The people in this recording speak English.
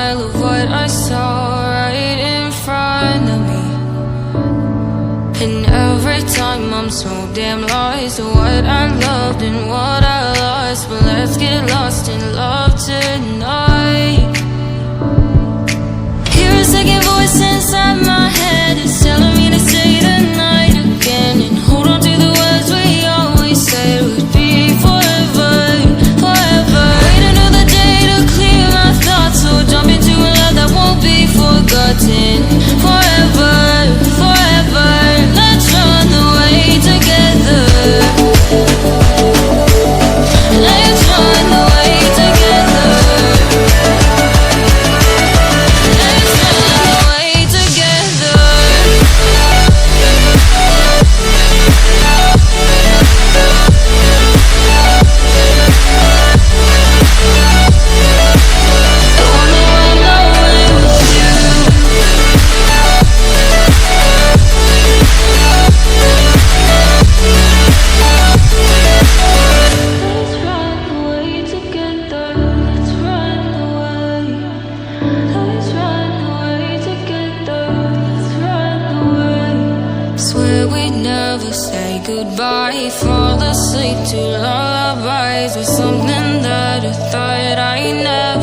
smile of what I saw right in front of me. And every time I'm so damn lost to what I loved and what I lost. But let's get lost in love tonight. Hear a second voice inside my head, it's telling me to stay the night again and hold on to the words we always said would be forever, forever. Wait another day to clear my thoughts, so jump into a love that won't be forgotten. Forever, forever, let's run away together. Let's run away together. Let's run away together. I wanna run away with you. Let's run away together. Let's run away. Let's run away together. Let's run away. Swear we'd never say goodbye. Fall asleep to lullabies with something that I thought I never